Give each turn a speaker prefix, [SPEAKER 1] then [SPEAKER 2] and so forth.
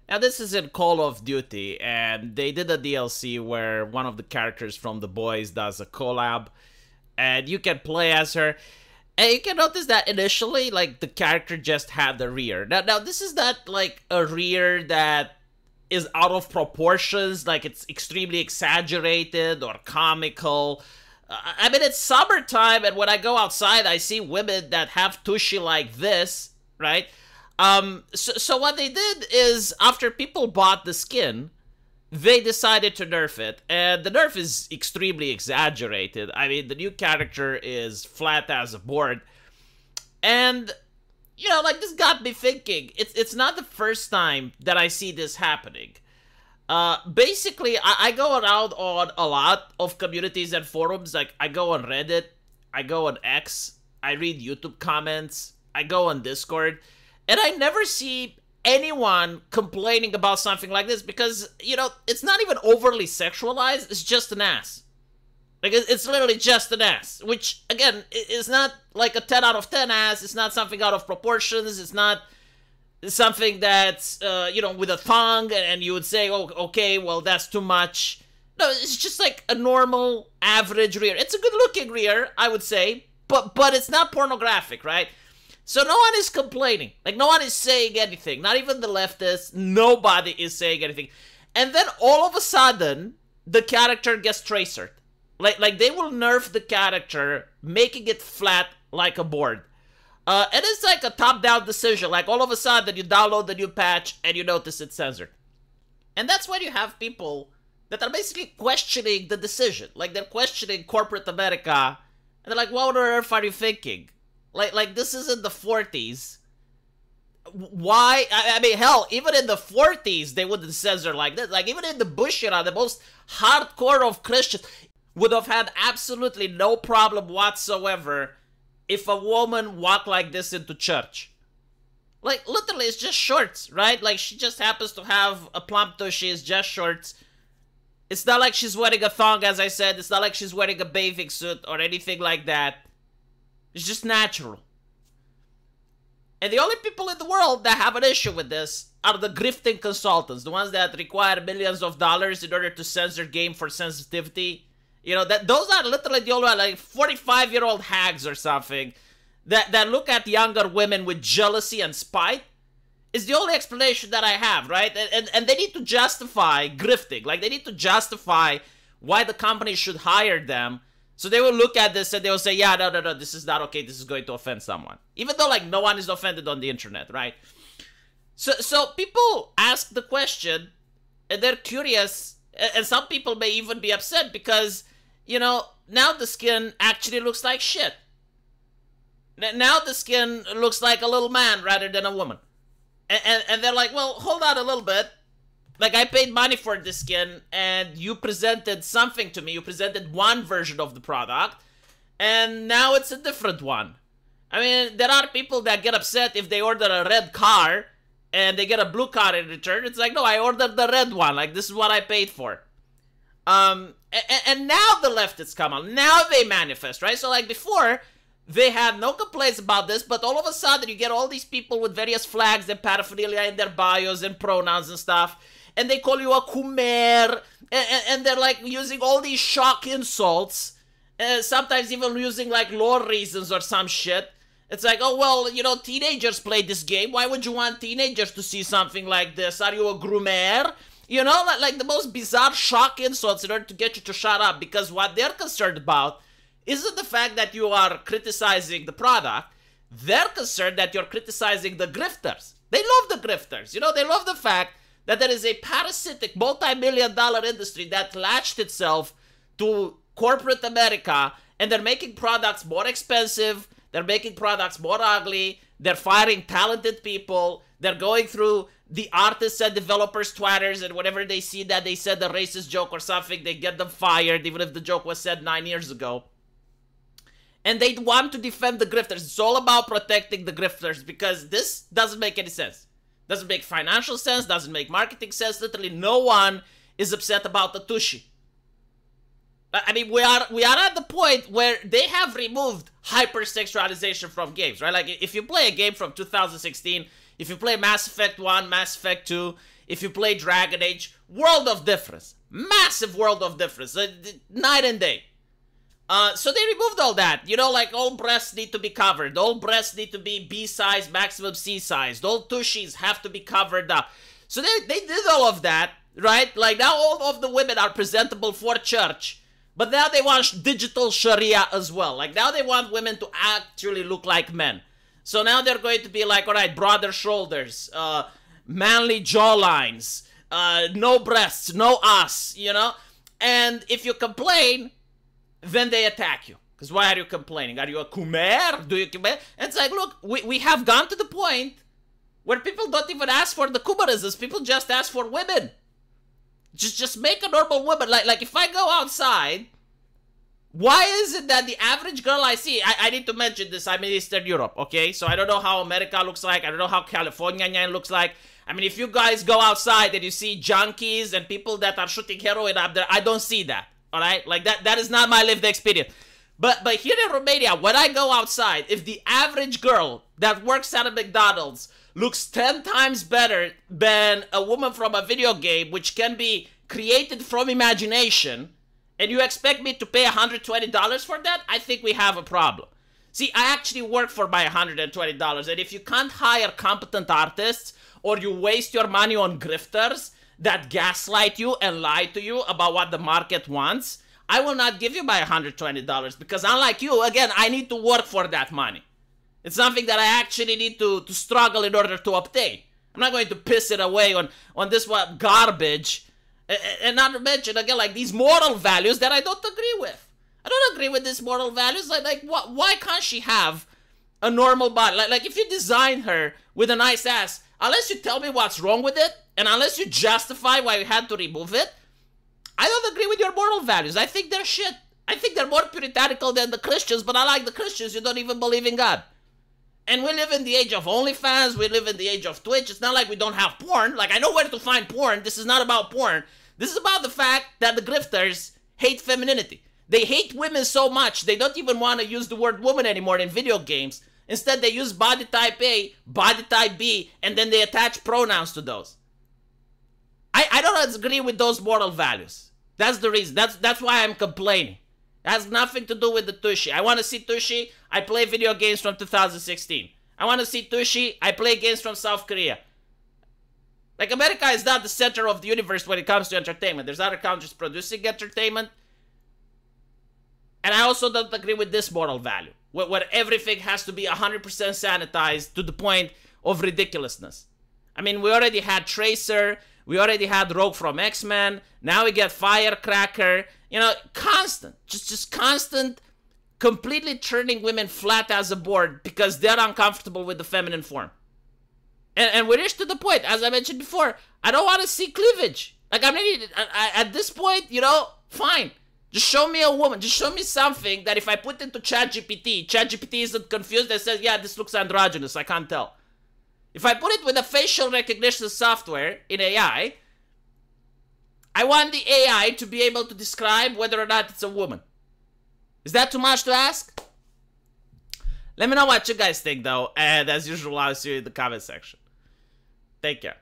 [SPEAKER 1] Now, this is in Call of Duty, and they did a DLC where one of the characters from The Boys does a collab, and you can play as her. And you can notice that initially, like, the character just had the rear. Now this is not, like, a rear that is out of proportions, like it's extremely exaggerated or comical. I mean, it's summertime, and when I go outside, I see women that have tushy like this, right? So what they did is, after people bought the skin, they decided to nerf it, and the nerf is extremely exaggerated. I mean, the new character is flat as a board, and, you know, like, this got me thinking, it's not the first time that I see this happening. Basically, I go around on a lot of communities and forums. Like, I go on Reddit, I go on X, I read YouTube comments, I go on Discord, and I never see anyone complaining about something like this because, you know, it's not even overly sexualized, it's just an ass. Like, it's literally just an ass, which, again, is not like a 10 out of 10 ass, it's not something out of proportions, it's not something that's, you know, with a thong, and you would say, oh, okay, well, that's too much. No, it's just like a normal, average rear. It's a good-looking rear, I would say, but it's not pornographic, right? So no one is complaining. Like, no one is saying anything. Not even the leftists. Nobody is saying anything. And then all of a sudden, the character gets tracered. Like they will nerf the character, making it flat like a board. And it's like a top-down decision. Like, all of a sudden, you download the new patch, and you notice it's censored. And that's when you have people that are basically questioning the decision. Like, they're questioning corporate America, and they're like, what on earth are you thinking? Like this is in the 40s. Why? I mean, hell, even in the 40s, they wouldn't censor like this. Like, even in the Bush era, the most hardcore of Christians would have had absolutely no problem whatsoever if a woman walked like this into church. Like, literally, it's just shorts, right? Like, she just happens to have a plump tushy, it's just shorts. It's not like she's wearing a thong, as I said. It's not like she's wearing a bathing suit or anything like that. It's just natural. And the only people in the world that have an issue with this are the grifting consultants, the ones that require millions of dollars in order to censor game for sensitivity. You know, those are literally the only, like, 45-year-old hags or something that look at younger women with jealousy and spite. Is the only explanation that I have, right? And they need to justify grifting. Like, they need to justify why the company should hire them. So they will look at this and they will say, yeah, no, this is not okay. This is going to offend someone. Even though, like, no one is offended on the internet, right? So people ask the question, and they're curious, and some people may even be upset because, you know, now the skin actually looks like shit. Now the skin looks like a little man rather than a woman. And they're like, well, hold on a little bit. Like, I paid money for this skin, and you presented something to me. You presented one version of the product, and now it's a different one. I mean, there are people that get upset if they order a red car, and they get a blue car in return. It's like, no, I ordered the red one. Like, this is what I paid for. And now the leftists come on. Now they manifest, right? So, like, before, they had no complaints about this, but all of a sudden, you get all these people with various flags and paraphernalia in their bios and pronouns and stuff, and they call you a Khmer, and they're, like, using all these shock insults, sometimes even using, like, lore reasons or some shit. It's like, oh, well, you know, teenagers play this game. Why would you want teenagers to see something like this? Are you a groomer? You know, like the most bizarre shock insults in order to get you to shut up, because what they're concerned about isn't the fact that you are criticizing the product. They're concerned that you're criticizing the grifters. They love the grifters. You know, they love the fact that there is a parasitic multi-million-dollar industry that latched itself to corporate America, and they're making products more expensive, they're making products more ugly, they're firing talented people, they're going through the artists and developers' Twitters, and whenever they see that they said a racist joke or something, they get them fired, even if the joke was said 9 years ago. And they want to defend the grifters. It's all about protecting the grifters, because this doesn't make any sense. Doesn't make financial sense, doesn't make marketing sense. Literally no one is upset about the tushy. I mean, we are at the point where they have removed hypersexualization from games, right? Like, if you play a game from 2016, If you play Mass Effect 1, Mass Effect 2, if you play Dragon Age, world of difference. Massive world of difference. Night and day. So they removed all that. You know, like all breasts need to be covered. All breasts need to be B size, maximum C size. All tushies have to be covered up. So they did all of that, right? Like now all of the women are presentable for church. But now they want digital Sharia as well. Like now they want women to actually look like men. So now they're going to be like, all right, broader shoulders, manly jawlines, no breasts, no ass, you know? And if you complain, then they attack you. Because why are you complaining? Are you a Khmer? Do you Khmer? And it's like, look, we have gone to the point where people don't even ask for the Khumarisms. People just ask for women. Just make a normal woman. Like if I go outside, why is it that the average girl I see, I need to mention this, I'm in Eastern Europe, okay? So I don't know how America looks like. I don't know how California looks like. I mean, if you guys go outside and you see junkies and people that are shooting heroin up there, I don't see that, all right? Like that is not my lived experience. But here in Romania, when I go outside, if the average girl that works at a McDonald's looks 10 times better than a woman from a video game, which can be created from imagination, and you expect me to pay $120 for that, I think we have a problem. See, I actually work for my $120, and if you can't hire competent artists, or you waste your money on grifters that gaslight you and lie to you about what the market wants, I will not give you my $120, because unlike you, again, I need to work for that money. It's something that I actually need to struggle in order to obtain. I'm not going to piss it away on this garbage. And not to mention, again, like these moral values that I don't agree with. I don't agree with these moral values. Like why can't she have a normal body? Like if you design her with a nice ass, unless you tell me what's wrong with it, and unless you justify why you had to remove it, I don't agree with your moral values. I think they're shit. I think they're more puritanical than the Christians, but unlike the Christians, you don't even believe in God. And we live in the age of OnlyFans. We live in the age of Twitch. It's not like we don't have porn. Like, I know where to find porn. This is not about porn. This is about the fact that the grifters hate femininity. They hate women so much, they don't even want to use the word woman anymore in video games. Instead, they use body type A, body type B, and then they attach pronouns to those. I don't agree with those moral values. That's the reason. That's why I'm complaining. It has nothing to do with the Tushy. I want to see Tushy. I play video games from 2016. I want to see Tushy. I play games from South Korea. Like, America is not the center of the universe when it comes to entertainment. There's other countries producing entertainment. And I also don't agree with this moral value, where everything has to be 100% sanitized to the point of ridiculousness. I mean, we already had Tracer. We already had Rogue from X-Men. Now we get Firecracker. You know, constant. Just constant, completely turning women flat as a board because they're uncomfortable with the feminine form. And we're just to the point, as I mentioned before, I don't want to see cleavage. Like, I'm really, at this point, you know, fine. Just show me a woman. Just show me something that if I put into ChatGPT isn't confused and says, yeah, this looks androgynous. I can't tell. If I put it with a facial recognition software in AI, I want the AI to be able to describe whether or not it's a woman. Is that too much to ask? Let me know what you guys think, though. And as usual, I'll see you in the comment section. Take care.